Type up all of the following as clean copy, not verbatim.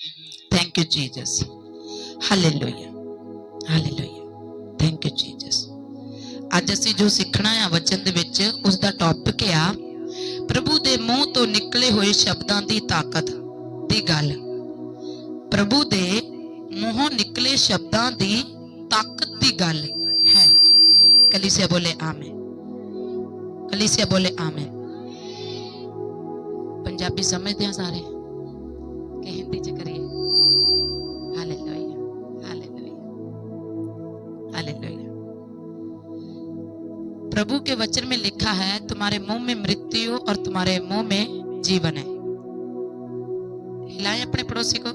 Thank you Jesus. Hallelujah, hallelujah, thank you Jesus. ਅੱਜ ਅਸੀਂ ਜੋ ਸਿੱਖਣਾ ਆ ਵਚਨ ਦੇ ਵਿੱਚ ਉਸ ਦਾ ਟੌਪਿਕ ਆ ਪ੍ਰਭੂ ਦੇ ਮੂੰਹ ਤੋਂ ਨਿਕਲੇ ਹੋਏ ਸ਼ਬਦਾਂ ਦੀ ਤਾਕਤ ਦੀ ਗੱਲ। ਪ੍ਰਭੂ ਦੇ ਮੂੰਹੋਂ ਨਿਕਲੇ ਸ਼ਬਦਾਂ ਦੀ ਤਾਕਤ ਦੀ ਗੱਲ है। कलीसिया बोले आमीन, कलीसिया बोले आमीन। पंजाबी समझते हैं सारे कि हिंदी च करिए? Hallelujah, hallelujah, hallelujah. प्रभु के वचन में लिखा है तुम्हारे मुंह में मृत्यु और तुम्हारे मुंह में जीवन है। हिलाएं अपने पड़ोसी को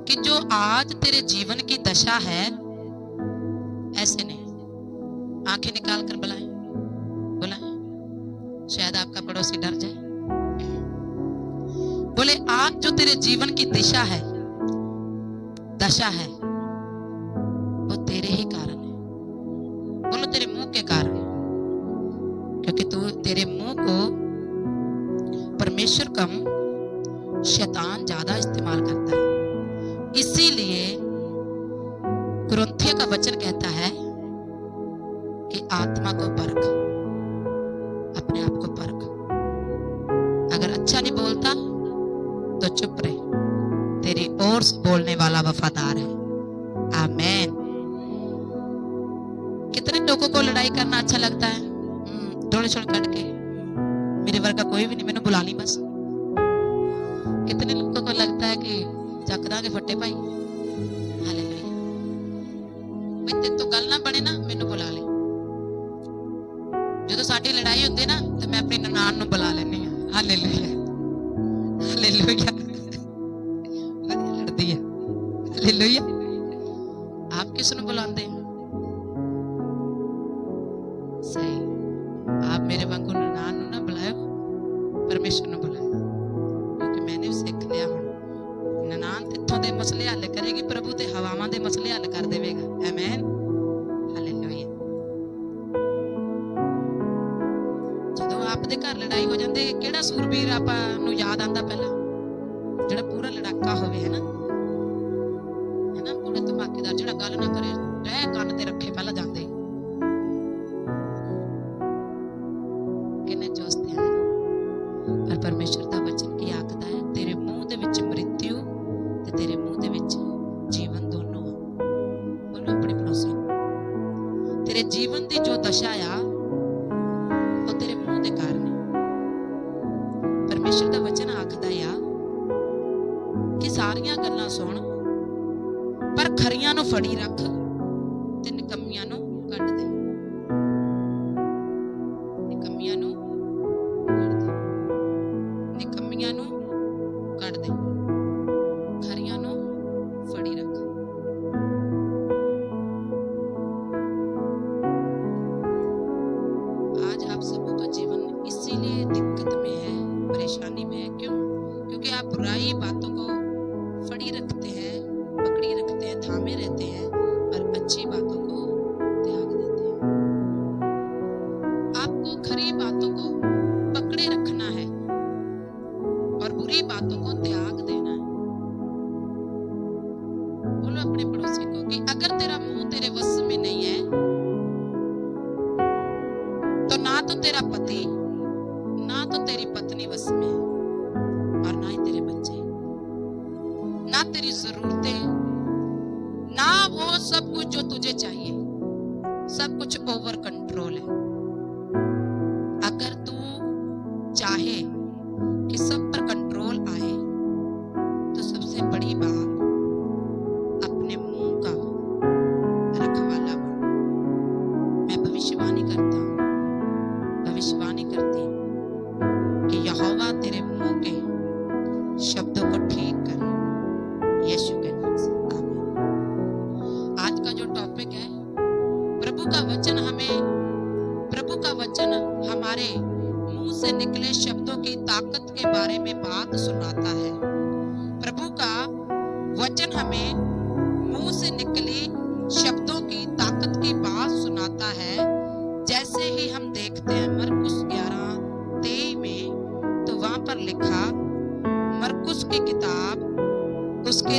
कि जो आज तेरे जीवन की दशा है ऐसे नहीं। आंखें निकाल कर बुलाएं, बुलाएं, शायद आपका पड़ोसी डर जाए। बोले आज जो तेरे जीवन की दिशा है, दशा है, वो तेरे ही कारण है। बोलो तेरे मुंह के कारण, क्योंकि तू तेरे मुंह को परमेश्वर कम शैतान ज्यादा इस्तेमाल करता है। इसीलिए कुरिन्थियों का वचन कहता है कि आत्मा को परख, अपने आप को परख। अगर अच्छा नहीं बोलता तो चुप रहे, तेरी ओर से बोलने वाला वफादार है। आमीन। कितने लोगों को लड़ाई करना अच्छा लगता है? थोड़े छोड़ कट के मेरे वर्ग का कोई भी नहीं, मैंने बुला ली बस। कितने लोगों को लगता है कि चकदा के फट्टे पाई। हालेलुया। मैं तो गल ना बने ना मैनू बुला ले। जो साडी लड़ाई होती है ना तो मैं अपनी ननान नू बुला लेनी है। Hallelujah, hallelujah. वधिया लड़दी है। हालेलुया। आप किस नू बुलाते हैं? सही, आप मेरे वांगू ननान नू ना बुलाओ, परमेश्वर नू बुलाओ, क्योंकि मैंने सीख लिया हुण ननान तिथों दे मसले हल करेगी, प्रभु ते हवावां दे मसले हल कर देवेगा। आमीन, हालेलुया। जदों आप दे घर लड़ाई हो जांदी किहड़ा सूरबीर आपां नूं याद आंदा पहला? जिहड़ा पूरा लड़ाका होवे, है ना, पूरा धमाकेदार, जिहड़ा गल ना करे, तह कंन ते रखे पहला जांदे। किन्ने चुस्त हैं। पर परमेश्वर दा वचन की आखदा है तेरे मुंह दे विच मृत्यु ते तेरे मुंह दे विच जीवन दोनों। बोलो अपने पड़ोसी, तेरे जीवन दी जो दशा आ वो तेरे मुंह दे कारण है। परमेश्वर दा वचन आखदा आ कि सारियां गल्लां सुन पर खरियां नूं फड़ी रख ते निकम्मियां नूं कढ दे। निकम्मियां नूं कढ दे, निकम्मियां नूं कढ दे, खरियां नूं फड़ी रख। आज आप सबों का जीवन इसीलिए दिक्कत में है, परेशानी में है। क्यों? क्योंकि आप बुराई बातों को फड़ी रखते हैं, पकड़ी रखते हैं, थामे रहते हैं, और अच्छी बातों को त्याग देते हैं। आपको खरी बातों को पकड़े रखना है और बुरी बातों को त्याग देना है। बोलो अपने पड़ोसी को कि अगर तेरा मुंह तेरे वश में नहीं है तो ना तो तेरा पति, ना तो तेरी पत्नी वश में है, और ना ही तेरे बच्चे, ना तेरी जरूरतें, ना वो सब कुछ जो तुझे चाहिए। सब कुछ ओवर कंट्रोल है। अगर तू चाहे कि सब पर कंट्रोल आए तो सबसे बड़ी बात अपने मुंह का रखवाला बन। मैं भविष्यवाणी करता हूं, भविष्यवाणी करती हूं कि यहोवा तेरे मुंह के शब्दों को ठीक करे, यीशु के नाम से। आमीन। आज का जो टॉपिक है, प्रभु का वचन हमें, प्रभु का वचन हमारे मुंह से निकले शब्दों की ताकत के बारे में बात सुनाता है। प्रभु का वचन हमें मुंह से निकली शब्दों की ताकत की बात सुनाता है। जैसे ही हम देखते हैं मरकुस 11:23 में, तो वहां पर लिखा, मरकुस की किताब किताब उसके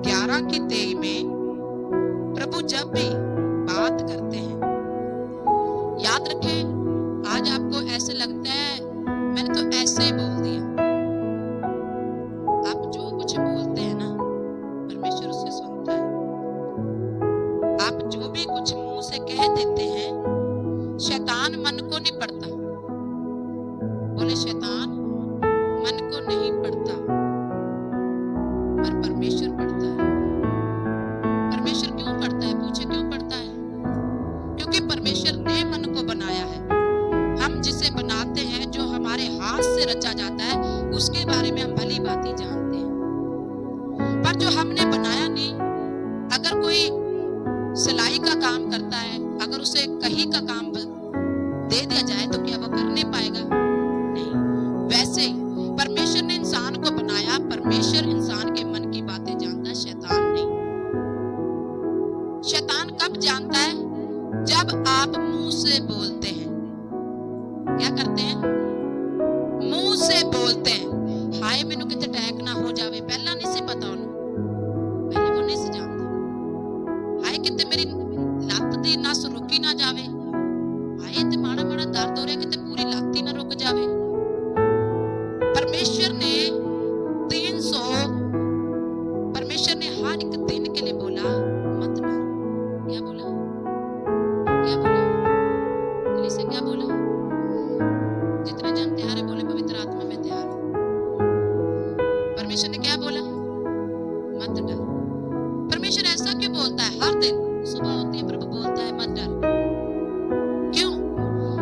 11 की 23 में प्रभु जब भी बात करते हैं, याद रखें, आज आपको ऐसे लगता है मैंने तो ऐसे ही बोल दिया। आप जो कुछ बोलते हैं ना, परमेश्वर उससे सुनता है। आप जो भी कुछ मुंह से कह देते हैं, शैतान मन को नहीं पड़ता। बोले शैतान मन को नहीं पड़ता, पर परमेश्वर पड़ता है। परमेश्वर क्यों पड़ता है? पूछे क्यों पड़ता है? क्योंकि परमेश्वर ने मन को बनाया है। हम जिसे बनाते हैं, जो हमारे हाथ से रचा जाता है, उसके बारे में हम भली बात ही जानते हैं। पर जो हमने बनाया नहीं, अगर कोई सिलाई का काम करता है, अगर उसे कहीं का काम दे दिया जाए तो क्या वो करने पाएगा? नहीं। वैसे ही परमेश्वर ने इंसान को बनाया, परमेश्वर इंसान के मन की बातें जानता है, शैतान नहीं। शैतान कब जानता है? जब आप मुंह से बोलते हैं। क्या करते हैं? मुंह से बोलते हैं, हाय मैनू किते अटैक ना हो जावे, पहला नहीं से पता उन्हें, पहले वो नहीं से जानता। हाय किते मेरी लत्त दी नस रुकी ना जावे, हाय ते माड़ा माड़ा दर्द हो रहा, किते पूरी लत्त ही ना रुक जावे। परमेश्वर ने 300 परमेश्वर ने हर एक दिन के लिए बोला मत डर। क्या बोला? क्या बोला? कलीसिया क्या बोला? जितने जन तैयार है बोले पवित्र आत्मा में तैयार हूं। परमेश्वर ने क्या बोला? मत डर। परमेश्वर ऐसा क्यों बोलता है? हर दिन सुबह होती है प्रभु बोलता है मत डर। क्यों?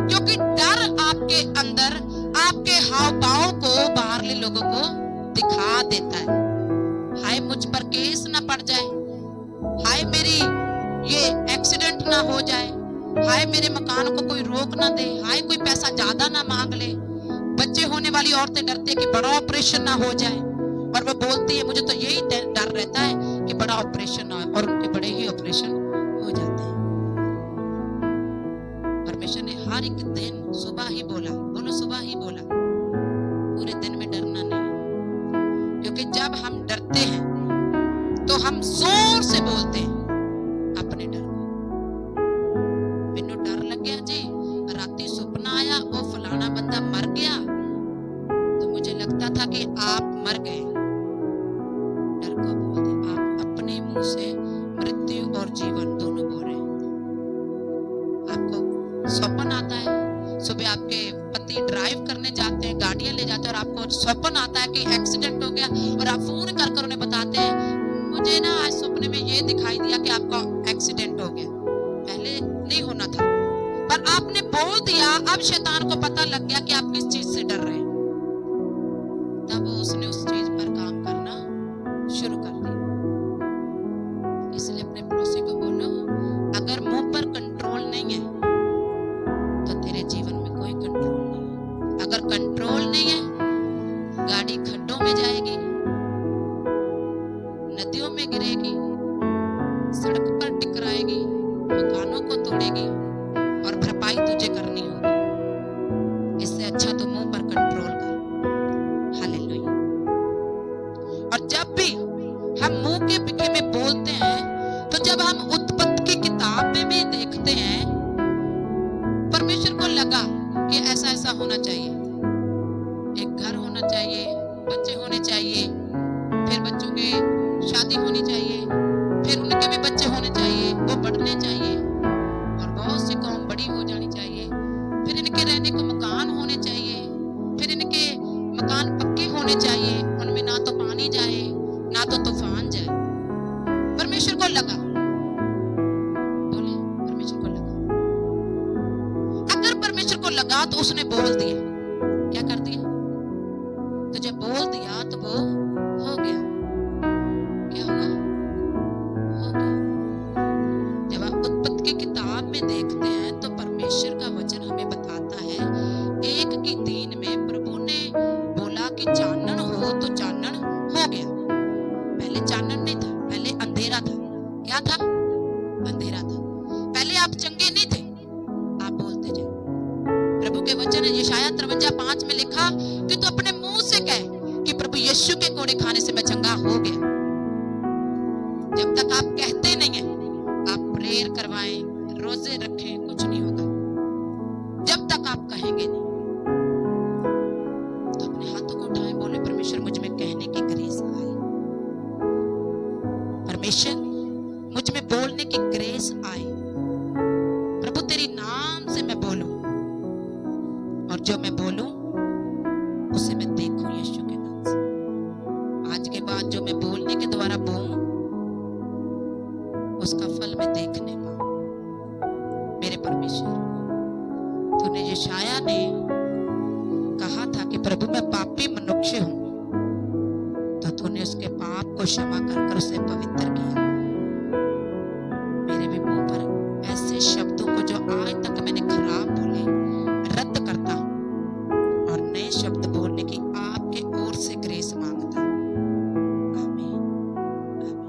क्योंकि डर आपके अंदर आपके हाव भाव को बाहरले लोगों को दिखा देता है। हाय मुझ पर केस ना पड़ जाए, हाय मेरी ये एक्सीडेंट ना हो जाए, हाय मेरे मकान को कोई रोक ना दे, हाय कोई पैसा ज्यादा ना मांग ले। बच्चे होने वाली औरतें डरती है कि बड़ा ऑपरेशन ना हो जाए, और वो बोलती है मुझे तो यही डर रहता है कि बड़ा ऑपरेशन ना हो, और उनके बड़े ही ऑपरेशन हो जाते हैं। परमेश्वर ने हर एक दिन सुबह ही बोला, बोलो सुबह ही बोला, पूरे दिन में डरना नहीं। क्योंकि जब हम डरते हैं तो हम जोर से बोलते हैं अपने डर को। मैनू डर लग गया जी, राती सुपना आया वो फलाना बंदा मर गया, तो मुझे लगता था कि आप मर गए। डर को बोलते, आप अपने मुंह से मृत्यु और जीवन दोनों बोल रहे हैं। आपको स्वप्न आता है, सुबह आपके पति ड्राइव करने जाते हैं, गाड़ियां ले जाते हैं, और आपको स्वप्न आता है कि एक्सीडेंट हो गया, और आप फोन कर उन्हें बताते हैं मुझे ना आज सपने में ये दिखाई दिया कि आपका एक्सीडेंट हो गया। पहले नहीं होना था, पर आपने बोल दिया। अब शैतान को पता लग गया कि आप किस चीज से डर रहे हैं, तब उसने उस चीज पर काम करना शुरू कर दिया। इसलिए अपने पड़ोसी को बोलो, अगर मुंह पर कंट्रोल नहीं है तो तेरे जीवन में कोई कंट्रोल नहीं है। अगर कंट्रोल नहीं है, गाड़ी खड्डों में जाएगी, नदियों में गिरेगी, सड़क पर टकराएगी, मकानों को तोड़ेगी, और भरपाई तुझे करनी होगी। इससे अच्छा तो मुंह पर कंट्रोल कर। हालेलुया। और जब भी हम मुंह के पिके में बोलते हैं, तो जब हम उत्पत्ति की किताब में भी देखते हैं, परमेश्वर को लगा कि ऐसा ऐसा होना चाहिए, एक घर होना चाहिए, बच्चे होने चाहिए, फिर बच्चों के शादी होनी चाहिए, फिर उनके भी बच्चे होने चाहिए, वो बढ़ने चाहिए, और बहुत सी कौम बड़ी हो जानी चाहिए, फिर इनके रहने को मकान होने चाहिए, फिर इनके मकान पक्के होने चाहिए, उनमें ना तो पानी जाए ना तो तूफान जाए। परमेश्वर को लगा, बोले परमेश्वर को लगा। अगर परमेश्वर को लगा तो उसने बोल दिया। क्या कर दिया? तो जब बोल दिया तो वो हो गया। क्या हुआ? हो गया। जब आप उत्पत्ति की किताब में देखते हैं तो परमेश्वर का वचन हमें बताता है, 1:3 में प्रभु ने बोला कि चानन हो तो चानन हो गया। पहले चानन नहीं था, पहले अंधेरा था। क्या था? अंधेरा था। पहले आप चंगे नहीं थे, आप बोलते जाए। प्रभु के वचन है यशायाह 53:5 में लिखा कि तू अपने मुंह से कह कि प्रभु यीशु के कोड़े खाने से मैं हो गया। जब तक आप कहते नहीं है, आप प्रेयर करवाएं, रोजे रखें, कुछ नहीं होगा। जब तक आप कहेंगे नहीं। तो अपने हाथों को उठाएं, बोले परमेश्वर मुझ में कहने की ग्रेस आए, परमेश्वर मुझ में बोलने की ग्रेस आए। प्रभु तेरी नाम से मैं बोलूं, और जो मैं बोलूं उसे मैं देखूं यीशु के नाम से। आज के बाद जो मैं बोलने के द्वारा बोऊं, उसका फल मैं देखने पाऊं। मेरे परमेश्वर, तूने यशायाह ने कहा था कि प्रभु मैं पापी मनुष्य हूं, तो तूने उसके पाप को क्षमा कर उसे पवित्र किया। मेरे भी मुंह पर ऐसे शब्दों को जो आज तक मैंने खराब बोले, रद्द करता हूं और नए शब्द बोलने की आपके ओर से ग्रेस मांगता हूं। आमीन, आमीन।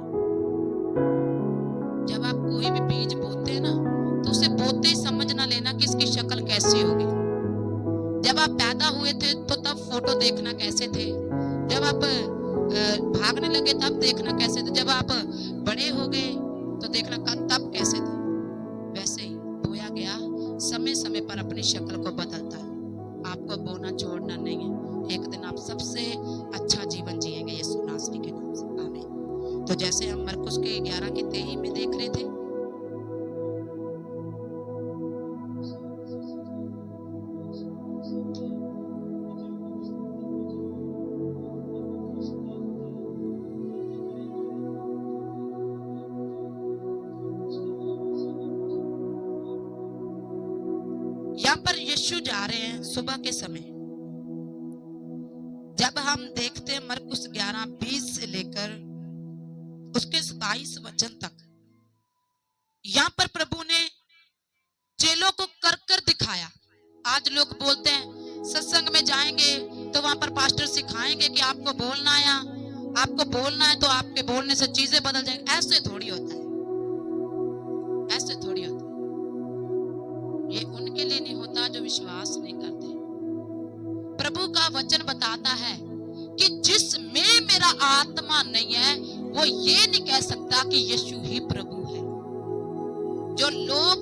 जब आप कोई भी बीज बोते हैं ना, तो उसे बोते ही समझ ना लेना कि इसकी शक्ल कैसी होगी। जब आप पैदा हुए थे तो तब फोटो देखना कैसे थे, जब आप भागने लगे तब देखना कैसे थे, जब आप बड़े हो गए तो देखना तब कैसे थे। वैसे ही बोया गया समय समय पर अपनी शक्ल को बदलता है। आपको बोना छोड़ना नहीं है। एक दिन आप सबसे अच्छा जीवन जिएंगे यीशु नासरी के नाम से। आमीन। तो जैसे हम मरकुस के 11:23 में देख रहे थे, यहाँ पर यीशु जा रहे हैं सुबह के समय। जब हम देखते हैं मरकुस 11:20 से लेकर उसके 22 वचन तक, यहाँ पर प्रभु ने चेलों को कर कर दिखाया। आज लोग बोलते हैं सत्संग में जाएंगे तो वहां पर पास्टर सिखाएंगे कि आपको बोलना है, आपको बोलना है तो आपके बोलने से चीजें बदल जाएंगी। ऐसे थोड़ी होता है, ऐसे थोड़ी होता है। ये उनके लिए नहीं होता जो विश्वास नहीं करते। प्रभु का वचन बताता है कि जिसमें मेरा आत्मा नहीं है वो ये नहीं कह सकता कि यीशु ही प्रभु है। जो लोग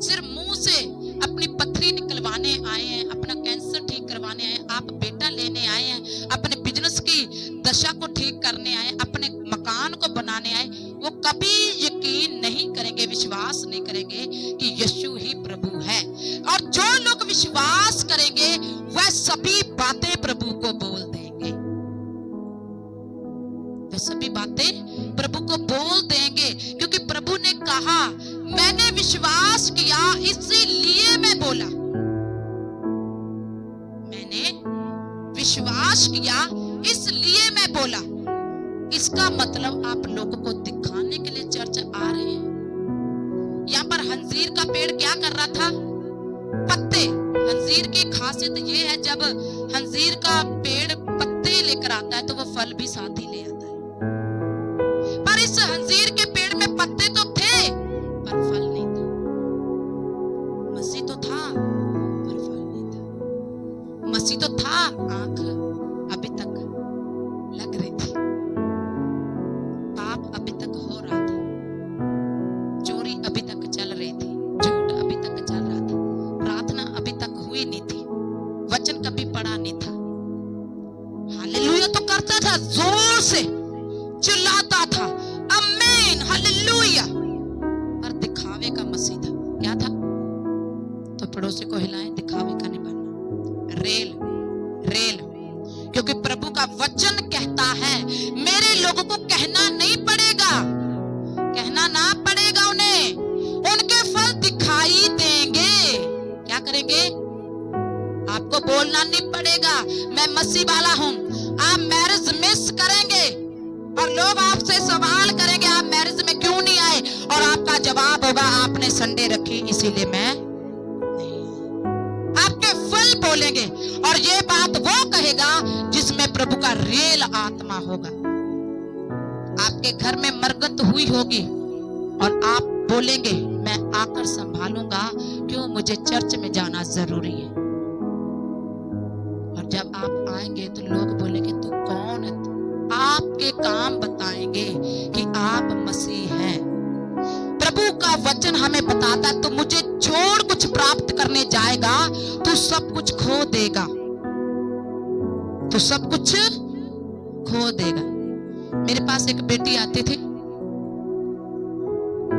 सिर्फ मुंह से अपनी पथरी निकलवाने आए हैं, अपना कैंसर ठीक करवाने आए हैं, आप बेटा लेने आए हैं, अपने बिजनेस की दशा को ठीक करने आए, अपने मकान को बनाने आए, वो कभी यकीन नहीं करेंगे, विश्वास नहीं करेंगे कि यीशु ही प्रभु है। और जो लोग विश्वास करेंगे वह सभी बातें प्रभु को बोल देंगे, वह सभी बातें प्रभु को बोल देंगे, क्योंकि प्रभु ने कहा मैंने विश्वास किया इसीलिए मैं बोला। मैंने विश्वास किया इसलिए मैं बोला। इसका मतलब आप लोगों को दिखाने के लिए चर्च आ रहे हैं। यहाँ पर हंजीर का पेड़ क्या कर रहा था? पत्ते। हंजीर की खासियत ये है, जब हंजीर का पेड़ पत्ते लेकर आता है तो वो फल भी साथ ही ले आता है। पर इस हंजीर के पेड़ में पत्ते तो थे पर फल नहीं था। मसीह तो था पर फल नहीं था। मसीह तो था, आंख अभी तक लग रही थी, पाप अभी तक हो रहा था, चोरी अभी तक चल रही थी, झूठ अभी तक चल रहा था, प्रार्थना अभी तक हुई नहीं थी, वचन कभी पढ़ा नहीं था। हालेलुया तो करता था, जोर से चिल्लाता था, आमीन हालेलुया, पर दिखावे का मसीह था। क्या था? तो पड़ोसी को हिलाएं, दिखावे का नहीं बनना। रेल रेल, क्योंकि प्रभु का वचन कहता है मेरे लोगों को कहना नहीं पड़ेगा, कहना ना पड़ेगा, उन्हें उनके फल दिखाई देंगे। क्या करेंगे? आपको बोलना नहीं पड़ेगा मैं मसीह वाला हूं। आप मैरिज मिस करेंगे और लोग आपसे सवाल करेंगे आप मैरिज में क्यों नहीं आए, और आपका जवाब होगा आपने संडे रखी इसीलिए मैं नहीं। आपके फल बोलेंगे, और ये बात वो कहेगा जिसमें प्रभु का रेल आत्मा होगा। आपके घर में मरगत हुई होगी और आप बोलेंगे मैं आकर संभालूंगा, क्यों मुझे चर्च में जाना जरूरी है। और जब आप आएंगे तो लोग बोलेंगे तू कौन है? आप आपके काम बताएंगे कि आप मसीह हैं। प्रभु का वचन हमें बताता है, तो मुझे छोड़ कुछ प्राप्त करने जाएगा तो सब कुछ खो देगा, तो सब कुछ खो देगा। मेरे पास एक बेटी आती थी।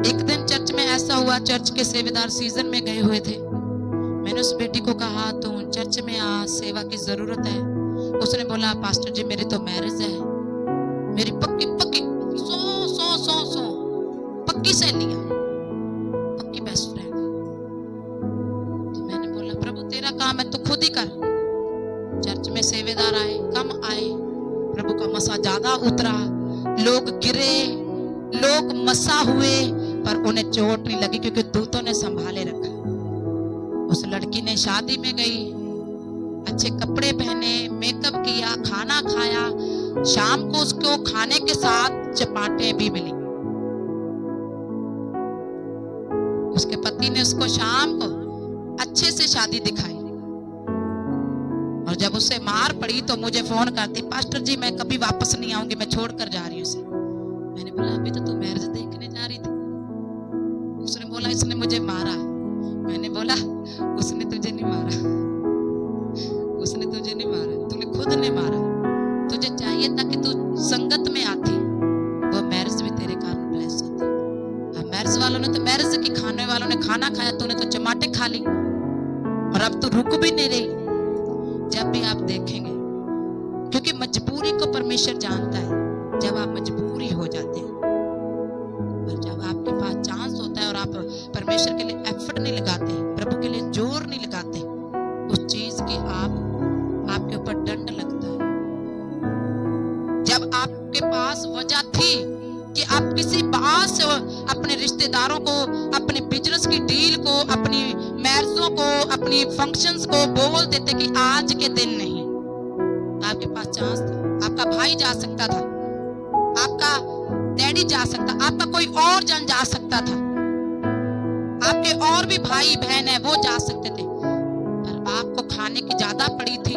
एक दिन चर्च में ऐसा हुआ, चर्च के सेवेदार सीजन में गए हुए थे। मैंने उस बेटी को कहा, तो चर्च में आ, सेवा की जरूरत है। उसने बोला, पास्टर जी मेरी तो मैरिज है, मेरी पक्की पक्की सौ पक्की सहेली है, पक्की बेस्ट फ्रेंड। तो मैंने बोला, प्रभु तेरा काम है तो खुद ही कर। चर्च में सेवेदार आए, कम आए, प्रभु का मसा ज्यादा उतरा, लोग गिरे, लोग मसा हुए, पर उन्हें चोट नहीं लगी क्योंकि दूतों ने संभाले रखा। उस लड़की ने शादी में गई, अच्छे कपड़े पहने, मेकअप किया, खाना खाया। शाम को उसको खाने के साथ चपाटे भी मिली। उसके पति ने उसको शाम को अच्छे से शादी दिखाई, और जब उसे मार पड़ी तो मुझे फोन करती, पास्टर जी मैं कभी वापस नहीं आऊंगी, मैं छोड़कर जा रही हूँ उसे। मैंने बोला, अभी तो तू मैरिज देखने जा रही थी। उसने बोला, इसने मुझे मारा। मैंने बोला, उसने तुझे नहीं मारा, उसने तुझे नहीं मारा, तूने खुद ने मारा। तुझे चाहिए था कि तू संगत में आती, वो मैरिज भी तेरे कारण ब्लेस होती। अब मैरिज वालों ने तो मैरिज की, खाने वालों ने खाना खाया, तूने तो चमाटे खा ली, और अब तू रुक भी नहीं रही। जब भी आप देखेंगे, क्योंकि मजबूरी को परमेश्वर जानता है, जब आप मजबूरी हो जाते हैं, और जब आपके पास चांस होता है और आप परमेश्वर के लिए एफर्ट नहीं लगाते, प्रभु के लिए जोर नहीं लगाते, उस चीज की आपके ऊपर दंड लगता है। जब आपके पास वजह थी कि आप किसी बात से अपने रिश्तेदारों को, अपने बिजनेस की डील को, अपनी मैरिजों को, अपनी फंक्शंस को बोल देते कि आज के दिन नहीं। आपके पास चांस था, आपका भाई जा सकता था, आपका डैडी जा सकता, आपका कोई और जन जा सकता था, आपके और भी भाई बहन है वो जा सकते थे, पर आपको खाने की ज्यादा पड़ी थी।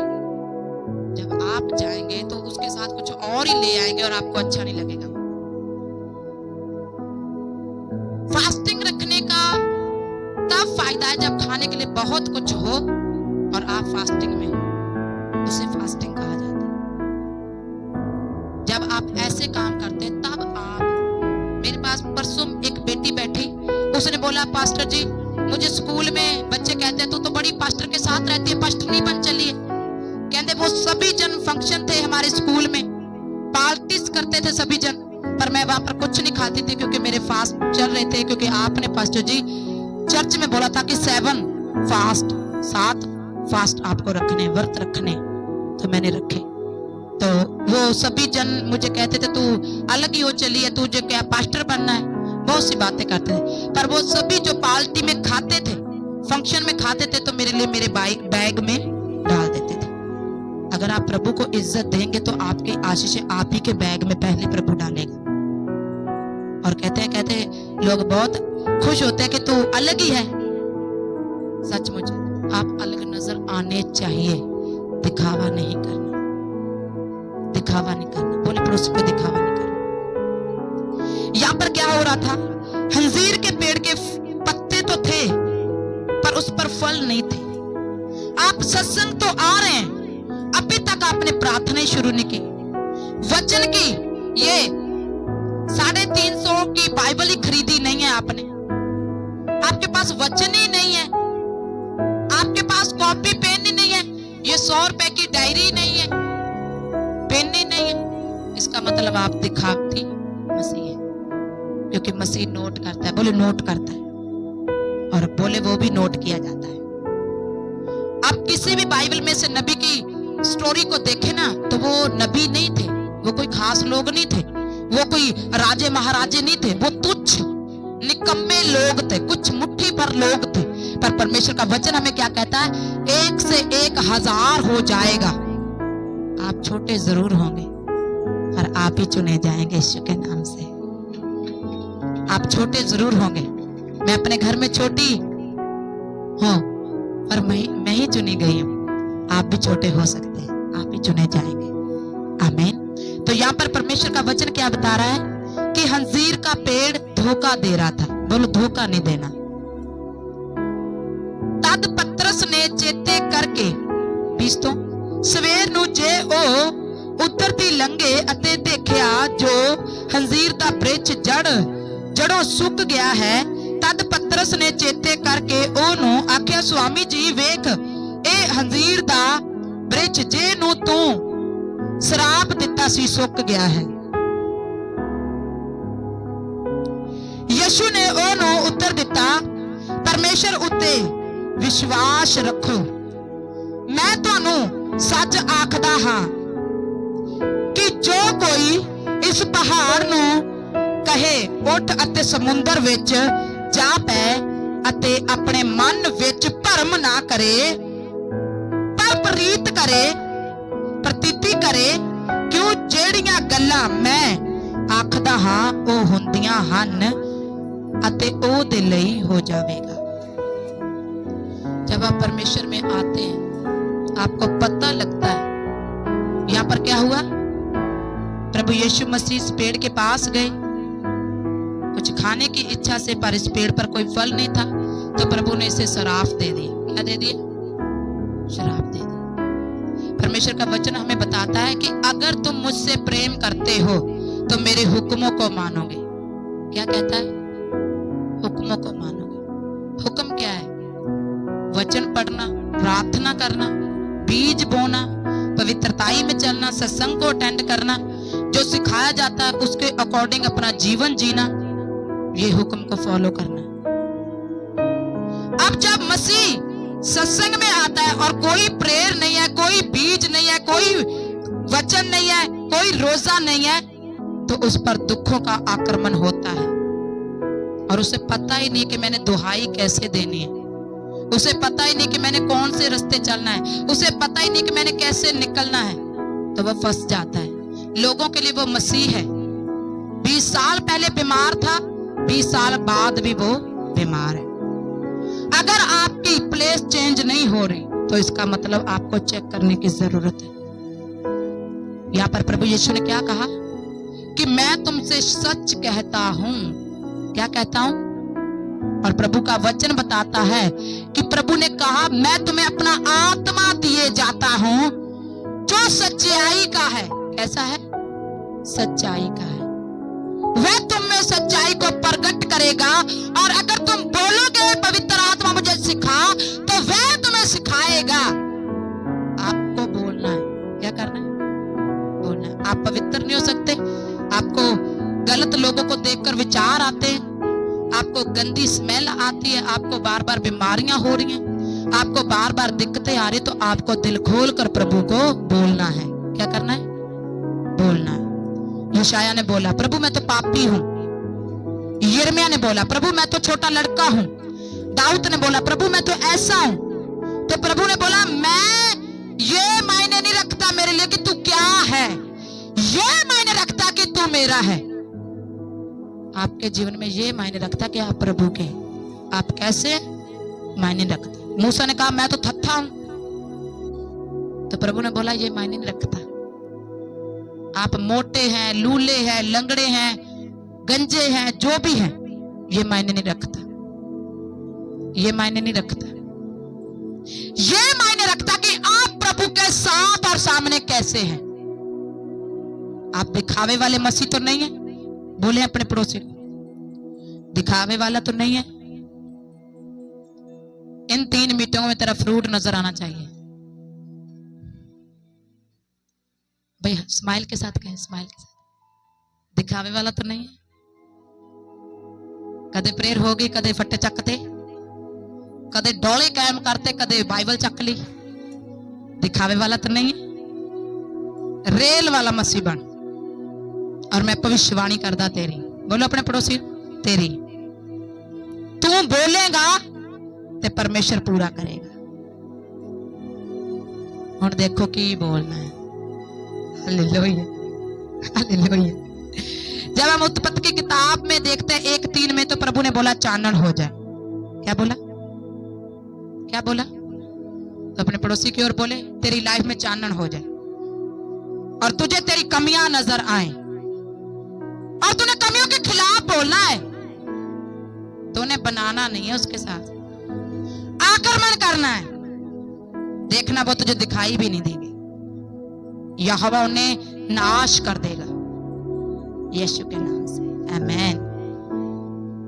जब आप जाएंगे तो उसके साथ कुछ और ही ले आएंगे और आपको अच्छा नहीं लगेगा। फास्टिंग रखने का तब फायदा है जब खाने के लिए बहुत कुछ हो और आप फास्टिंग में हो, उसे फास्टिंग कहा जाता है। जब आप ऐसे काम करते हैं तब आप, मेरे पास परसों एक बेटी बैठी, उसने बोला, पास्टर जी मुझे स्कूल में बच्चे कहते हैं तू तो बड़ी पास्टर के साथ रहती है, पास्टर नहीं बन चली है। कहते वो सभी जन फंक्शन थे हमारे स्कूल में, पार्टीज करते थे सभी जन, पर मैं वहां पर कुछ नहीं खाती थी क्योंकि मेरे फास्ट चल रहे थे, क्योंकि आपने पास्टर जी चर्च में बोला था कि 7 फास्ट आपको रखने, व्रत रखने, तो मैंने रखे। तो वो सभी जन मुझे कहते थे तू अलग ही हो चली है, तुझे क्या पास्टर बनना है, बहुत सी बातें करते थे। पर वो सभी जो पार्टी में खाते थे, फंक्शन में खाते थे, तो मेरे लिए मेरे बैग में डाल देते थे। अगर आप प्रभु को इज्जत देंगे तो आपकी आशीष आप ही के बैग में पहले प्रभु डालेगा। और कहते लोग बहुत खुश होते हैं कि तू अलग ही है। सचमुच आप अलग नजर आने चाहिए, दिखावा नहीं करना, दिखावा नहीं करना। बोले पड़ोसी को दिखावा नहीं करना। यहाँ पर क्या हो रहा था, अंजीर के पेड़ के पत्ते तो थे पर उस पर फल नहीं थे। आप सत्संग तो आ रहे हैं, अभी तक आपने प्रार्थना शुरू नहीं की, वचन की ये 350 की बाइबल ही खरीदी नहीं है आपने, आपके पास वचन ही नहीं है, आपके पास कॉपी पेन ही नहीं है, ये 100 रुपए की डायरी नहीं है, पेन ही नहीं है, इसका मतलब आप दिखावटी मसीह है। क्योंकि मसीह नोट करता है, बोले नोट करता है, और बोले वो भी नोट किया जाता है। आप किसी भी बाइबल में से नबी की स्टोरी को देखे ना, तो वो नबी नहीं थे, वो कोई खास लोग नहीं थे, वो कोई राजे महाराजे नहीं थे, वो तुच्छ निकम्मे लोग थे, कुछ मुट्ठी भर लोग थे। पर परमेश्वर का वचन हमें क्या कहता है, 1 से 1000 हो जाएगा, आप छोटे जरूर होंगे पर आप ही चुने जाएंगे यीशु के नाम से। आप छोटे जरूर होंगे, मैं अपने घर में छोटी हूं पर मैं ही चुनी गई हूं, आप भी छोटे हो सकते हैं, आप ही चुने जाएंगे। आमीन। तो यहाँ पर परमेश्वर का वचन क्या बता रहा है कि अंजीर का पेड़ धोखा दे रहा था। बोलो धोखा नहीं देना। तद पतरस ने चेते करके बीस तो ਸਵੇਰ ਨੂੰ ਜੇ ਉਹ ਉੱਧਰ ਦੀ ਲੰਘੇ ਅਤੇ ਦੇਖਿਆ ਜੋ ਹੰਜ਼ੀਰ ਦਾ ਬ੍ਰਿਛ ਜੜੋਂ ਸੁੱਕ ਗਿਆ ਹੈ, ਤਦ ਪਤਰਸ ਨੇ ਚੇਤੇ ਕਰਕੇ ਉਹਨੂੰ ਆਖਿਆ, ਸੁਆਮੀ ਜੀ ਵੇਖ, ਇਹ ਹੰਜ਼ੀਰ ਦਾ ਬ੍ਰਿਛ ਜੇ ਨੂੰ ਤੂੰ ਸ਼ਰਾਪ ਦਿੱਤਾ ਸੀ ਸੁੱਕ ਗਿਆ ਹੈ। ਯਿਸੂ ਨੇ ਉਹਨੂੰ ਉੱਤਰ ਦਿੱਤਾ, ਪਰਮੇਸ਼ਰ ਉੱਤੇ ਵਿਸ਼ਵਾਸ ਰੱਖੋ। मैं ਤੁਹਾਨੂੰ सच आखदा हां कि जो कोई इस पहाड़ नूं कहे उठ अते समुंदर विच जा पै अते अपने मन विच भरम ना करे, पर प्रीत करे, प्रतीति करे, क्यों जेड़ियां गल्लां मैं आखदा हां ओ हुंदियां हन अते ओ दे लई हो जावेगा। जब आप परमेश्वर में आते हैं आपको पता लगता है। यहां पर क्या हुआ, प्रभु यीशु मसीह इस पेड़ के पास गए कुछ खाने की इच्छा से, पर इस पेड़ पर कोई फल नहीं था, तो प्रभु ने इसे शराब दे दिया। क्या दे दिया? शराब दे दी। परमेश्वर का वचन हमें बताता है कि अगर तुम मुझसे प्रेम करते हो तो मेरे हुक्मों को मानोगे। क्या कहता है? हुक्मों को मानोगे। हुक्म क्या है? वचन पढ़ना, प्रार्थना करना, बीज बोना, पवित्रताई में चलना, सत्संग को अटेंड करना, जो सिखाया जाता है उसके अकॉर्डिंग अपना जीवन जीना, ये हुक्म को फॉलो करना। अब जब मसीह सत्संग में आता है और कोई प्रेयर नहीं है, कोई बीज नहीं है, कोई वचन नहीं है, कोई रोजा नहीं है, तो उस पर दुखों का आक्रमण होता है और उसे पता ही नहीं कि मैंने दुहाई कैसे देनी है, उसे पता ही नहीं कि मैंने कौन से रास्ते चलना है, उसे पता ही नहीं कि मैंने कैसे निकलना है, तो वह फंस जाता है। लोगों के लिए वो मसीह है। 20 साल पहले बीमार था, 20 साल बाद भी वो बीमार है। अगर आपकी प्लेस चेंज नहीं हो रही तो इसका मतलब आपको चेक करने की जरूरत है। यहाँ पर प्रभु यीशु ने क्या कहा कि मैं तुमसे सच कहता हूं। क्या कहता हूं? और प्रभु का वचन बताता है कि प्रभु ने कहा, मैं तुम्हें अपना आत्मा दिए जाता हूं जो सच्चाई का है। कैसा है? सच्चाई का है। वह तुम में सच्चाई को प्रकट करेगा, और अगर तुम बोलोगे पवित्र आत्मा मुझे सिखा, तो वह तुम्हें सिखाएगा। आपको बोलना है। क्या करना है? बोलना है। आप पवित्र नहीं हो सकते। आपको गलत लोगों को देखकर विचार आते हैं, आपको गंदी स्मेल आती है, आपको बार बार बीमारियां हो रही हैं, आपको बार बार दिक्कतें आ रही, तो आपको दिल खोल कर प्रभु को बोलना है। क्या करना है? बोलना है। यशायाह ने बोला, प्रभु मैं तो पापी हूं। यिर्मयाह ने बोला, प्रभु मैं तो छोटा लड़का हूं। दाऊद ने बोला, प्रभु मैं तो ऐसा हूं। तो प्रभु ने बोला, मैं ये मायने नहीं रखता मेरे लिए कि तू क्या है, ये मायने रखता कि तू मेरा है। आपके जीवन में ये मायने रखता कि आप प्रभु के, आप कैसे मायने रखते। मूसा ने कहा, मैं तो थत्था हूं, तो प्रभु ने बोला, ये मायने नहीं रखता। आप मोटे हैं, लूले हैं, लंगड़े हैं, गंजे हैं, जो भी हैं, ये मायने नहीं रखता। ये मायने नहीं रखता। ये मायने रखता कि आप प्रभु के साथ और सामने कैसे हैं। आप दिखावे वाले मसीह तो नहीं है। बोले अपने पड़ोसी को, दिखावे वाला तो नहीं है। इन 3 मीटिंगों में तेरा फ्रूट नजर आना चाहिए। भाई स्माइल के साथ कहें, स्माइल के साथ। दिखावे वाला तो नहीं है। कदे प्रेयर होगी, कदे फट्टे चकते, कदे डोले कायम करते, कदे बाइबल चक ली। दिखावे वाला तो नहीं है। रेल वाला मसीह बन। और मैं भविष्यवाणी करदा तेरी, बोलो अपने पड़ोसी, तेरी तू बोलेगा ते परमेश्वर पूरा करेगा। और देखो की बोलना है। Hallelujah, hallelujah. जब हम उत्पत्ति की किताब में देखते हैं 1:3 में, तो प्रभु ने बोला चानन हो जाए। क्या बोला? क्या बोला? तो अपने पड़ोसी की ओर बोले, तेरी लाइफ में चानन हो जाए। और तुझे तेरी कमियां नजर आए और तूने कमियों के खिलाफ बोलना है, तूने बनाना नहीं है उसके साथ, आक्रमण करना है। देखना वो तुझे दिखाई भी नहीं देगी, यहोवा उन्हें नाश कर देगा यीशु के नाम से। आमीन।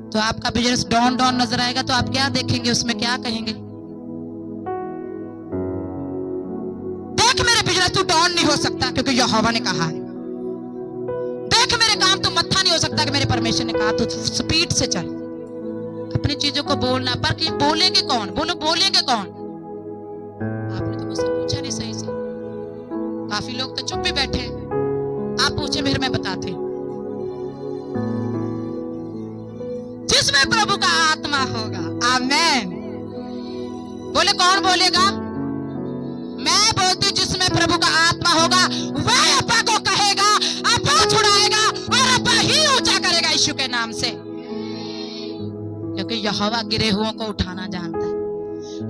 तो आपका बिजनेस डाउन डाउन नजर आएगा तो आप क्या देखेंगे, उसमें क्या कहेंगे? देख मेरे बिजनेस तू डाउन नहीं हो सकता क्योंकि यहोवा ने कहा है। देख मेरे काम तू मत्था नहीं हो सकता कि मेरे परमेश्वर ने कहा। तो स्पीड से चल, अपनी चीजों को बोलना, पर कि बोलेंगे कौन? बोलो बोलेंगे कौन? आपने तो मुझसे पूछा नहीं सही से। काफी लोग तो चुप भी बैठे, आप पूछे फिर मैं बताती हूँ। जिसमें प्रभु का आत्मा होगा, आमेन। बोले कौन बोलेगा? मैं बोलती जिसमें प्रभु का आत्मा होगा वह अब्बा को कहेगा, अब्बा छुड़ाएगा और अब्बा ही ऊंचा करेगा यीशु के नाम से। क्योंकि यहोवा गिरे हुओं को उठाना जानता है,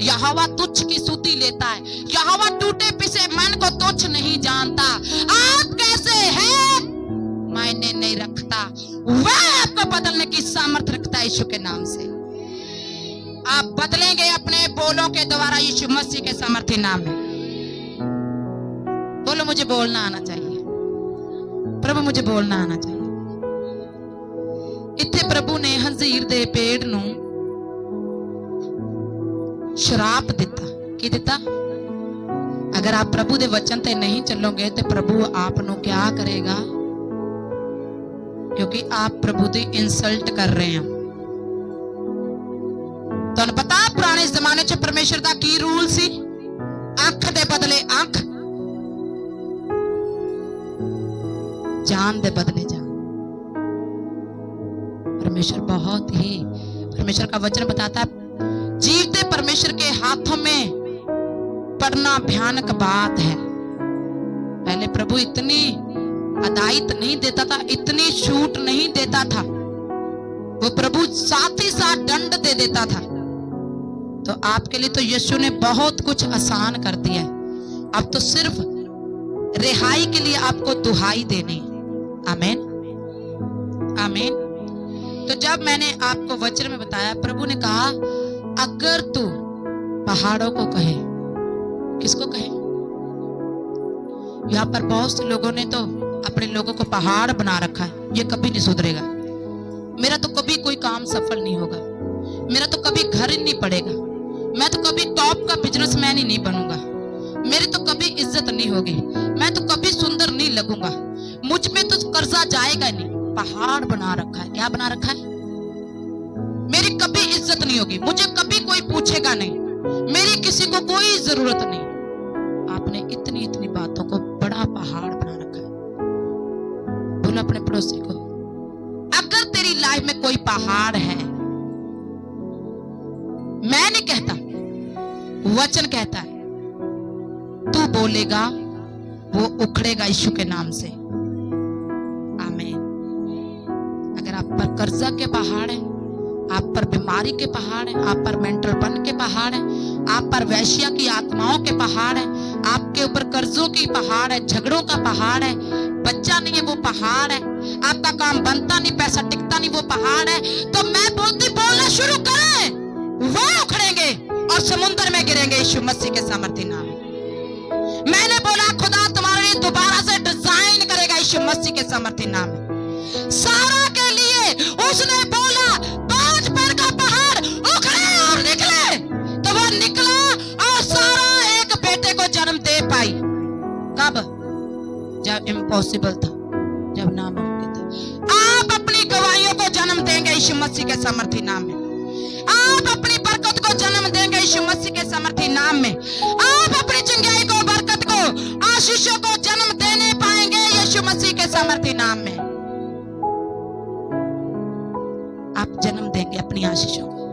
यहोवा तुच्छ की स्तुति लेता है, यहोवा टूटे पिसे मन को तुच्छ नहीं जानता। आप कैसे हैं मायने नहीं रखता, वह आपको बदलने की सामर्थ्य रखता है यीशु के नाम से। आप बदलेंगे अपने बोलों के द्वारा यीशु मसीह के सामर्थ्य नाम में। बोलो मुझे बोलना आना चाहिए, प्रभु मुझे बोलना आना चाहिए। इत्थे प्रभु ने हंजीर दे पेड़ नूं श्राप दिता। की दिता? अगर आप प्रभु दे वचन ते नहीं चलोगे तो प्रभु आप नूं क्या करेगा? क्योंकि आप प्रभु दी इंसल्ट कर रहे हैं। तुहानूं पता पुराने जमाने च परमेश्वर दा की रूल सी? अख दे बदले अख, जान दे बदले जान। परमेश्वर बहुत ही, परमेश्वर का वचन बताता है जीवते परमेश्वर के हाथों में पड़ना भयानक बात है। पहले प्रभु इतनी अदायत नहीं देता था, इतनी छूट नहीं देता था, वो प्रभु साथ ही साथ दंड दे देता था। तो आपके लिए तो यीशु ने बहुत कुछ आसान कर दिया है। अब तो सिर्फ रिहाई के लिए आपको दुहाई देनी है। आमीन, आमीन। तो जब मैंने आपको वचन में बताया, प्रभु ने कहा अगर तू पहाड़ों को कहे, किसको कहे? यहाँ पर बहुत से लोगों ने तो अपने लोगों को पहाड़ बना रखा है, ये कभी नहीं सुधरेगा। मेरा तो कभी कोई काम सफल नहीं होगा, मेरा तो कभी घर ही नहीं पड़ेगा, मैं तो कभी टॉप का बिजनेसमैन ही नहीं बनूंगा, मेरी तो कभी इज्जत नहीं होगी, मैं तो कभी सुंदर नहीं लगूंगा, मुझ में तो कर्जा जाएगा नहीं। पहाड़ बना रखा है। क्या बना रखा है? मेरी कभी इज्जत नहीं होगी, मुझे कभी कोई पूछेगा नहीं, मेरी किसी को कोई जरूरत नहीं। आपने इतनी इतनी बातों को बड़ा पहाड़ बना रखा है। बोलो अपने पड़ोसी को, अगर तेरी लाइफ में कोई पहाड़ है, मैं नहीं कहता, वचन कहता है, तू बोलेगा वो उखड़ेगा यीशु के नाम से। आमीन। अगर आप पर कर्जा के पहाड़ है, आप पर बीमारी के पहाड़ है, आप पर मेंटलपन के पहाड़ है, आप पर वैश्या की आत्माओं के पहाड़ है, आपके ऊपर कर्जों की पहाड़ है, झगड़ों का पहाड़ है, बच्चा नहीं है वो पहाड़ है, आपका काम बनता नहीं, पैसा टिकता नहीं वो पहाड़ है, तो मैं बोलती बोलना शुरू करें, वो उखड़ेंगे और समुद्र में गिरेंगे यीशु मसीह के सामर्थ्य नाम। मैंने बोला खुदा तुम्हारे लिए दोबारा से डिजाइन करेगा यीशु मसीह के सामर्थ्य नाम। सारा के लिए उसने बोला 5 पर का पहाड़ उखड़े और निकले, तो वो निकला और सारा एक बेटे को जन्म दे पाई। कब? जब इम्पॉसिबल था, जब नामुमकिन था। आप अपनी गवाहियों को जन्म देंगे यीशु मसीह के सामर्थ्य नाम में। आप अपनी बरकत को जन्म देंगे यीशु मसीह के सामर्थ्य नाम में। आप अपनी चंगाई को, बरकत को, आशीषों को जन्म देने पाएंगे यीशु मसीह के सामर्थ्य नाम में। आप जन्म देंगे अपनी आशीषों को,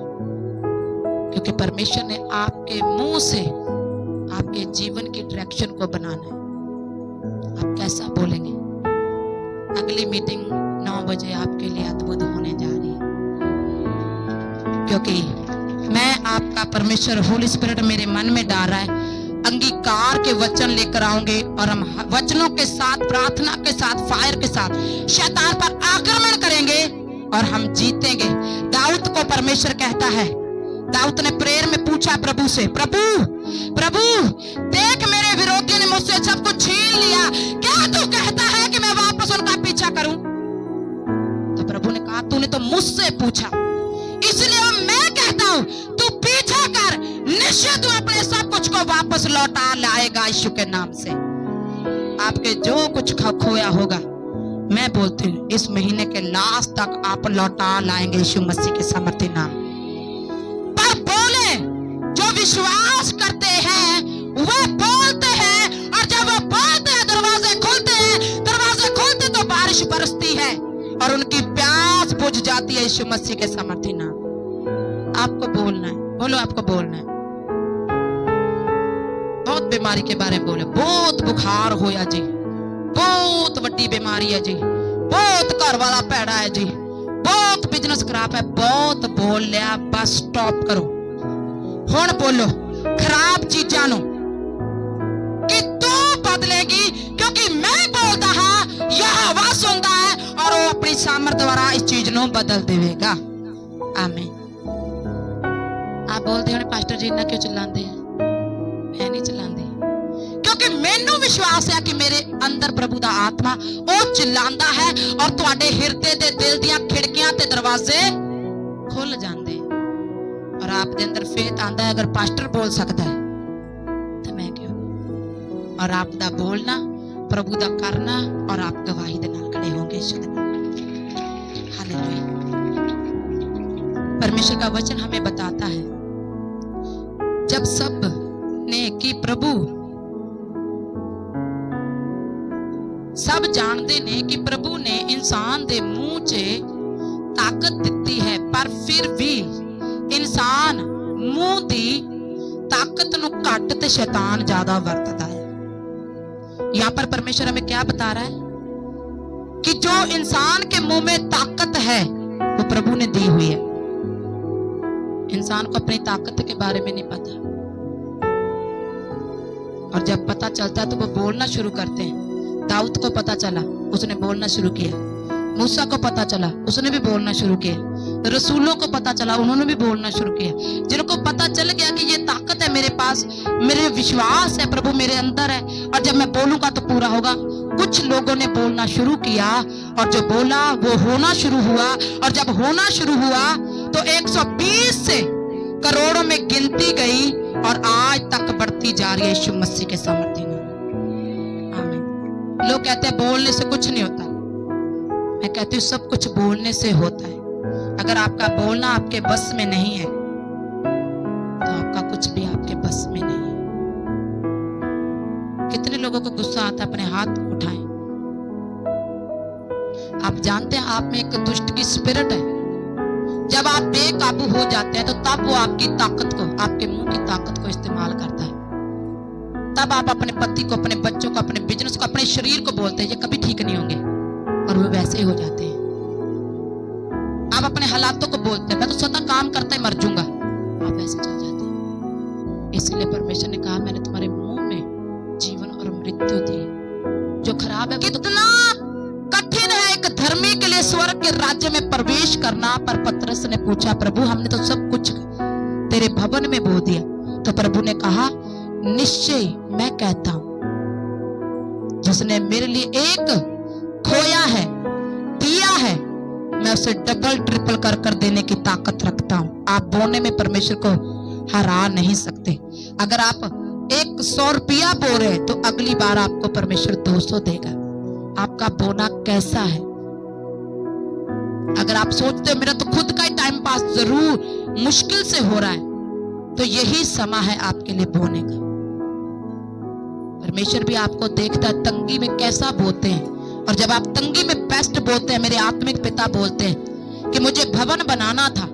क्योंकि परमेश्वर ने आपके मुंह से आपके जीवन की डायरेक्शन को बनाना है। आप कैसा बोलेंगे? अगली मीटिंग 9 बजे आपके लिए अद्भुत होने जा रही है, क्योंकि मैं आपका परमेश्वर होली स्पिरिट मेरे मन में डाल रहा है। अंगीकार के वचन लेकर आऊंगे और हम वचनों के साथ, प्रार्थना के साथ, फायर के साथ शैतान पर आक्रमण करेंगे और हम जीतेंगे। दाऊद को परमेश्वर कहता है, दाऊद ने प्रेयर में पूछा प्रभु से, प्रभु प्रभु देख मेरे विरोधियों ने मुझसे सब कुछ छीन लिया, क्या तू कहता है कि मैं वापस उनका पीछा करूं? तो प्रभु ने कहा, तूने तो मुझसे पूछा, इसलिए मैं कहता हूं तू पीछा कर, निश्चय तू अपने सब कुछ को वापस लौटा लाएगा यीशु के नाम से। आपके जो कुछ खोया होगा, मैं बोलती हूँ इस महीने के लास्ट तक आप लौटा लाएंगे यीशु मसीह के सामर्थ्य नाम। पर बोले जो विश्वास करते हैं वह बोलते हैं, और जब वो बोलते हैं दरवाजे खुलते हैं, दरवाजे खुलते तो बारिश बरसती है और उनकी प्यास बुझ जाती है यीशु मसीह के सामर्थ्य नाम। आपको बोलना है, बोलो आपको बोलना है। बहुत बीमारी के बारे में बोले, बहुत बुखार होया जी, बहुत बड़ी बीमारी है जी, बहुत घर वाला पैड़ा है जी, बहुत बिजनेस खराब है, बहुत बोल लिया, बस स्टॉप करो। हुण बोलो खराब चीजां नूं कि तू बदलेगी, क्योंकि मैं बोलता हाँ यहोवा सुनता है और वो अपनी सामर्थ द्वारा इस चीज नूं बदल देवेगा। आमीन। आप बोलते हो पास्टर जी इन्ना क्यों चिल्लाते हैं? मैं नहीं चिल्लाती, क्योंकि मैनू विश्वास है कि मेरे अंदर प्रभु दा आत्मा वो चिल्लांदा है और तुहाडे हिरदे दे दिल दियां खिड़कियां ते दरवाजे खुल जांदे और आप दे अंदर फेथ आंदा है, अगर पास्टर बोल सकता है तो मैं क्यों? और आप दा बोलना, प्रभु दा करना, और आप गवाही दे नाल खड़े होंगे। हालेलुया। परमेश्वर का वचन हमें बताता है, जब सब ने कि प्रभु, सब जानते ने कि प्रभु ने इंसान दे मुंह च ताकत दिती है, पर फिर भी इंसान मुंह दी ताकत नु घट ते शैतान ज्यादा वरतता है। यहां पर परमेश्वर हमें क्या बता रहा है कि जो इंसान के मुंह में ताकत है वो प्रभु ने दी हुई है। इंसान को अपनी ताकत के बारे में नहीं पता, और जब पता चलता है तो वो बोलना शुरू करते हैं। दाऊद को पता चला, उसने बोलना शुरू किया। मूसा को पता चला, उसने भी बोलना शुरू किया। रसूलों को पता चला, उन्होंने भी बोलना शुरू किया। जिनको पता चल गया कि ये ताकत है मेरे पास, मेरे विश्वास है प्रभु मेरे अंदर है और जब मैं बोलूंगा तो पूरा होगा, कुछ लोगों ने बोलना शुरू किया और जो बोला वो होना शुरू हुआ। और जब होना शुरू हुआ तो 120 से करोड़ों में गिनती गई और आज तक बढ़ती जा रही है यीशु मसीह के सामर्थ्य में। आमीन। लोग कहते हैं बोलने से कुछ नहीं होता, मैं कहती हूँ सब कुछ बोलने से होता है। अगर आपका बोलना आपके बस में नहीं है तो आपका कुछ भी आपके बस में नहीं है। कितने लोगों को गुस्सा आता है? अपने हाथ उठाएं। आप जानते हैं आप में एक दुष्ट की स्पिरिट है। जब आप बेकाबू हो जाते हैं तो तब वो आपकी ताकत को, आपके मुंह की ताकत को इस्तेमाल करता है। तब आप अपने पति को, अपने बच्चों को, अपने बिजनेस को, अपने शरीर को बोलते हैं ये कभी ठीक नहीं होंगे, और वो वैसे ही हो जाते हैं। आप अपने हालातों को बोलते हैं मैं तो सदा काम करता ही मर जाऊंगा, आप ऐसे चल जाते हैं। इसलिए परमेश्वर ने कहा मैंने तुम्हारे मुंह में जीवन और मृत्यु दी। जो खराब है कितना कठिन है एक धर्मी के लिए स्वर्ग के राज्य में प्रवेश करना। पर पतरस ने पूछा प्रभु हमने तो सब कुछ तेरे भवन में बो दिया। तो प्रभु ने कहा निश्चय मैं कहता हूं जिसने मेरे लिए एक खोया है, दिया है, मैं उसे डबल ट्रिपल कर कर देने की ताकत रखता हूं। आप बोने में परमेश्वर को हरा नहीं सकते। अगर आप 100 रुपया बो रहे तो अगली बार आपको परमेश्वर 200 देगा। आपका बोना कैसा है? अगर आप सोचते हो मेरा तो खुद का ही टाइम पास जरूर मुश्किल से हो रहा है तो यही समय है आपके लिए बोने का। परमेश्वर भी आपको देखता है तंगी में कैसा बोते हैं, और जब आप तंगी में बेस्ट बोलते हैं, मेरे आत्मिक पिता बोलते हैं कि मुझे भवन बनाना था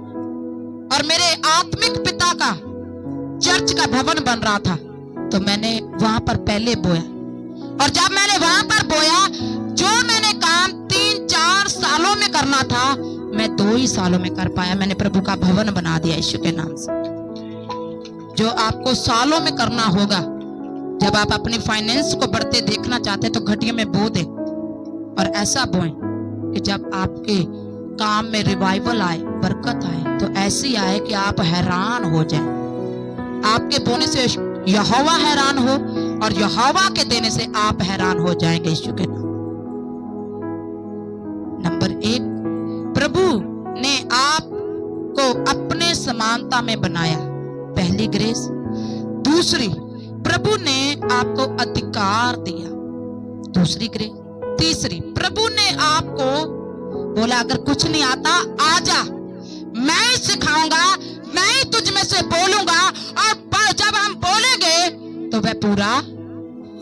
और मेरे आत्मिक पिता का चर्च का भवन बन रहा था तो मैंने वहां पर पहले बोया, और जब मैंने वहां पर बोया जो मैंने काम 3-4 सालों में करना था मैं 2 ही सालों में कर पाया। मैंने प्रभु का भवन बना दिया यीशु के नाम से। जो आपको सालों में करना होगा जब आप अपनी फाइनेंस को बढ़ते देखना चाहते हैं तो घटिया में बो दे, और ऐसा बोएं कि जब आपके काम में रिवाइवल आए, बरकत आए, तो ऐसी आए कि आप हैरान हो जाएं। आपके बोने से यहोवा हैरान हो और यहोवा के देने से आप हैरान हो जाएंगे यीशु के नाम। नंबर 1, प्रभु ने आपको अपने समानता में बनाया, पहली ग्रेस। दूसरी, प्रभु ने आपको अधिकार दिया, दूसरी ग्रेस। तीसरी, प्रभु ने आपको बोला अगर कुछ नहीं आता आजा, मैं ही सिखाऊंगा, मैं ही तुझ में से बोलूंगा, और जब हम बोलेंगे तो वह पूरा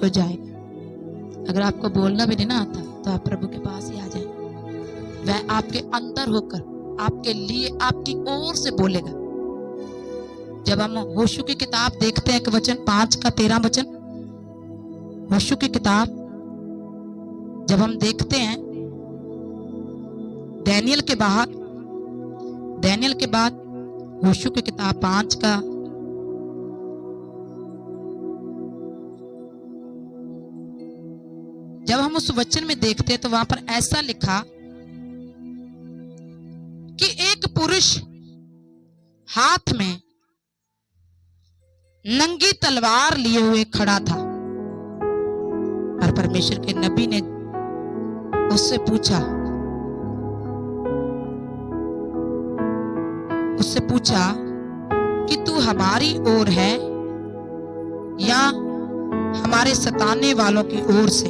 हो जाएगा। अगर आपको बोलना भी नहीं ना आता तो आप प्रभु के पास ही आ जाए, वह आपके अंदर होकर आपके लिए आपकी ओर से बोलेगा। जब हम होशू की किताब देखते हैं कि वचन 5 का 13 वचन, होशू की किताब जब हम देखते हैं, दानियल के बाद होशू की किताब 5 का जब हम उस वचन में देखते हैं तो वहां पर ऐसा लिखा कि एक पुरुष हाथ में नंगी तलवार लिए हुए खड़ा था, और परमेश्वर के नबी ने उससे पूछा कि तू हमारी ओर है या हमारे सताने वालों की ओर से।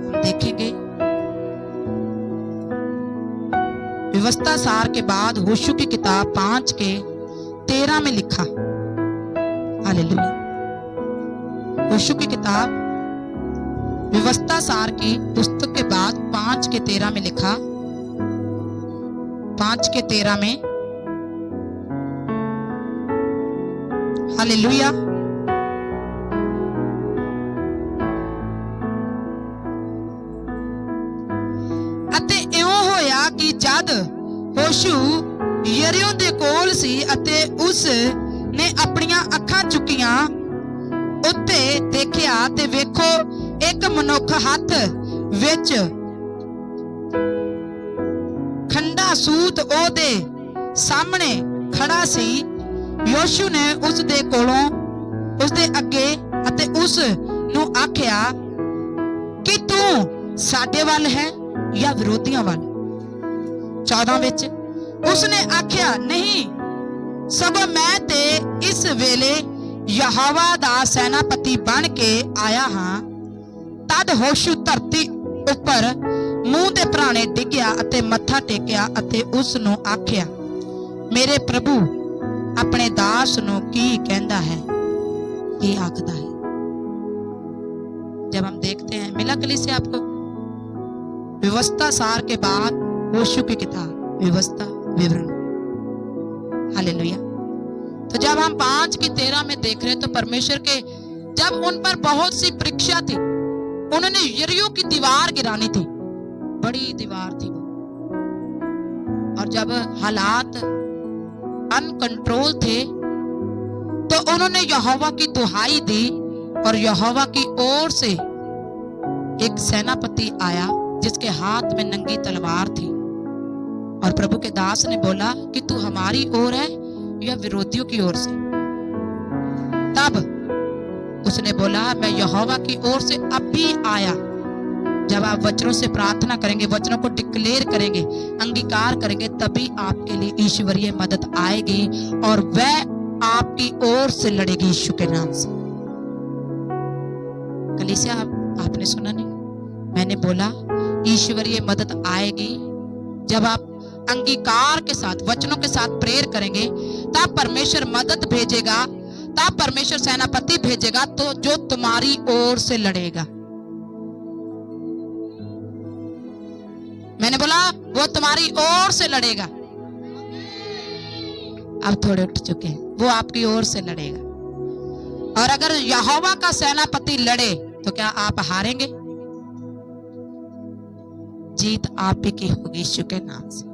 हम देखेंगे व्यवस्था सार के बाद होशू की किताब 5 के 13 में लिखा, हालेलुया। होशू की किताब व्यवस्था सार की पुस्तक के बाद 5 के 13 में लिखा, 5 के 13 में, हालेलुया। ਅਤੇ ਇਉਂ ਹੋਇਆ ਕਿ ਜਦ ਹੋਸ਼ੂ ਯਰੀਓ ਦੇ ਕੋਲ ਸੀ ਅਤੇ ਉਸ ਨੇ ਆਪਣੀਆਂ ਅੱਖਾਂ ਚੁੱਕੀਆਂ ਉੱਤੇ ਦੇਖਿਆ ਤੇ ਵੇਖੋ ਇੱਕ ਮਨੁੱਖ ਹੱਥ ਵਿੱਚ ਖੰਡਾ ਸੂਤ ਉਹਦੇ ਸਾਹਮਣੇ ਖੜਾ ਸੀ। ਯੋਸ਼ੂ ਨੇ ਉਸ ਦੇ ਕੋਲੋਂ ਉਸ ਦੇ ਅੱਗੇ ਅਤੇ ਉਸ ਨੂੰ ਆਖਿਆ ਕਿ ਤੂੰ ਸਾਡੇ ਵੱਲ ਹੈ ਜਾਂ ਵਿਰੋਧੀਆਂ ਵੱਲ। 14 ਵਿੱਚ ਉਸਨੇ ਆਖਿਆ ਨਹੀਂ, ਸਗੋਂ ਮੈਂ ਤੇ ਇਸ ਵੇਲੇ ਯਹੋਵਾ ਦਾ ਸੈਨਾਪਤੀ ਬਣ ਕੇ ਆਇਆ ਹਾਂ। ਤਦ ਹੋਸ਼ੂ ਧਰਤੀ ਉੱਪਰ ਮੂੰਹ ਦੇ ਭਰਾਣੇ ਡਿੱਗਿਆ ਅਤੇ ਮੱਥਾ ਟੇਕਿਆ ਅਤੇ ਉਸ ਨੂੰ ਆਖਿਆ, ਮੇਰੇ ਪ੍ਰਭੂ ਆਪਣੇ ਦਾਸ ਨੂੰ ਕੀ ਕਹਿੰਦਾ है, ਕੀ ਆਖਦਾ है। जब हम देखते हैं, मिला कलीसिया आपको, व्यवस्था सार के बाद होशू की किताब व्यवस्था विवरण, हालेलुया। तो जब हम 5 की 13 में देख रहे हैं तो परमेश्वर के जब उन पर बहुत सी परीक्षा थी, उन्होंने यरीहो की दीवार गिरानी थी, बड़ी दीवार थी वो, और जब हालात अनकंट्रोल थे तो उन्होंने यहोवा की दुहाई दी और यहोवा की ओर से एक सेनापति आया जिसके हाथ में नंगी तलवार थी, और प्रभु के दास ने बोला कि तू हमारी ओर है या विरोधियों की ओर से। तब उसने बोला मैं यहोवा की ओर से अभी आया। जब आप वचनों से प्रार्थना करेंगे, वचनों को डिक्लेयर करेंगे, अंगीकार करेंगे, तभी आपके लिए ईश्वरीय मदद आएगी और वह आपकी ओर से लड़ेगी यीशु के नाम से। कलीसिया आपने सुना नहीं, मैंने बोला ईश्वरीय मदद आएगी जब आप अंगीकार के साथ, वचनों के साथ प्रेयर करेंगे, तब परमेश्वर मदद भेजेगा, तब परमेश्वर सेनापति भेजेगा तो जो तुम्हारी ओर से लड़ेगा। मैंने बोला वो तुम्हारी ओर से लड़ेगा। अब थोड़े उठ चुके हैं, वो आपकी ओर से लड़ेगा। और अगर यहोवा का सेनापति लड़े तो क्या आप हारेंगे? जीत आप ही की होगी यीशु के नाम से।